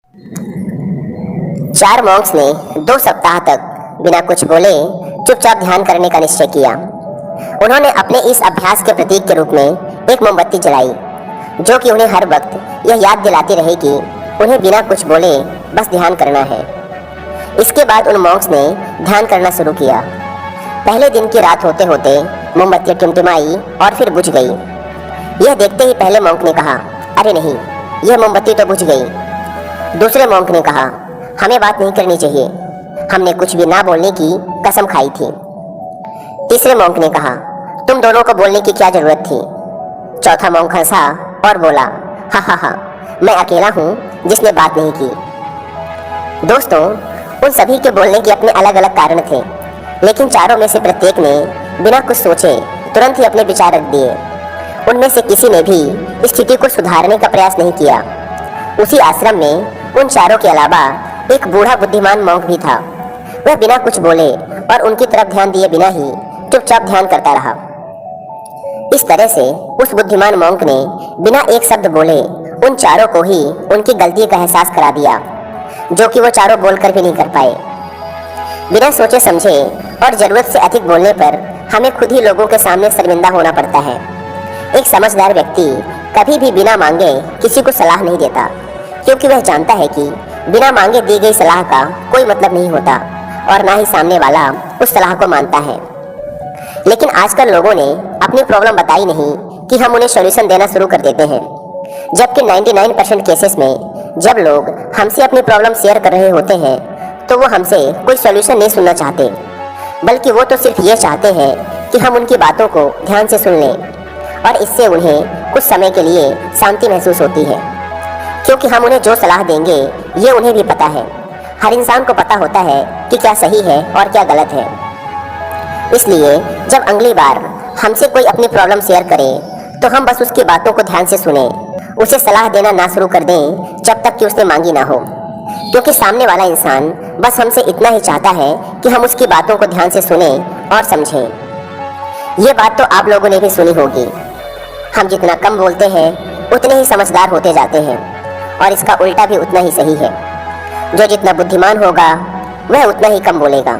4 Monks ने 2 सप्ताह तक बिना कुछ बोले चुपचाप ध्यान करने का निश्चय किया। उन्होंने अपने इस अभ्यास के प्रतीक के रूप में एक मोमबत्ती जलाई, जो कि उन्हें हर वक्त यह याद दिलाती रहे कि उन्हें बिना कुछ बोले बस ध्यान करना है। इसके बाद उन मॉन्क्स ने ध्यान करना शुरू किया। पहले दिन की रात होते होते मोमबत्ती टिमटिमाई और फिर बुझ गई। यह देखते ही पहले मॉन्क ने कहा, अरे नहीं, यह मोमबत्ती तो बुझ गई। दूसरे मॉन्क ने कहा, हमें बात नहीं करनी चाहिए, हमने कुछ भी ना बोलने की कसम खाई थी। तीसरे मॉन्क ने कहा, तुम दोनों को बोलने की क्या जरूरत थी। चौथा मॉन्क हंसा और बोला, हा हा हा, मैं अकेला हूँ जिसने बात नहीं की। दोस्तों, उन सभी के बोलने के अपने अलग अलग कारण थे, लेकिन चारों में से प्रत्येक ने बिना कुछ सोचे तुरंत ही अपने विचार रख दिए। उनमें से किसी ने भी स्थिति को सुधारने का प्रयास नहीं किया। उसी आश्रम में उन चारों के अलावा एक बूढ़ा बुद्धिमान मॉन्क भी था। वह बिना कुछ बोले और उनकी तरफ ध्यान दिए बिना ही चुपचाप ध्यान करता रहा। इस तरह से उस बुद्धिमान मॉन्क ने बिना एक शब्द बोले उन चारों को ही उनकी गलती का एहसास करा दिया, जो कि वो चारों बोलकर भी नहीं कर पाए। बिना सोचे समझे और जरूरत से अधिक बोलने पर हमें खुद ही लोगों के सामने शर्मिंदा होना पड़ता है। एक समझदार व्यक्ति कभी भी बिना मांगे किसी को सलाह नहीं देता, क्योंकि वह जानता है कि बिना मांगे दी गई सलाह का कोई मतलब नहीं होता और ना ही सामने वाला उस सलाह को मानता है। लेकिन आजकल लोगों ने अपनी प्रॉब्लम बताई नहीं कि हम उन्हें सॉल्यूशन देना शुरू कर देते हैं, जबकि 99% केसेस में जब लोग हमसे अपनी प्रॉब्लम शेयर कर रहे होते हैं तो वो हमसे कोई सॉल्यूशन नहीं सुनना चाहते, बल्कि वो तो सिर्फ ये चाहते हैं कि हम उनकी बातों को ध्यान से सुन लें, और इससे उन्हें कुछ समय के लिए शांति महसूस होती है, क्योंकि हम उन्हें जो सलाह देंगे ये उन्हें भी पता है। हर इंसान को पता होता है कि क्या सही है और क्या गलत है। इसलिए जब अगली बार हमसे कोई अपनी प्रॉब्लम शेयर करे तो हम बस उसकी बातों को ध्यान से सुने, उसे सलाह देना ना शुरू कर दें जब तक कि उसने मांगी ना हो, क्योंकि सामने वाला इंसान बस हमसे इतना ही चाहता है कि हम उसकी बातों को ध्यान से सुने और समझें। ये बात तो आप लोगों ने भी सुनी होगी, हम जितना कम बोलते हैं उतने ही समझदार होते जाते हैं, और इसका उल्टा भी उतना ही सही है। जो जितना बुद्धिमान होगा वह उतना ही कम बोलेगा।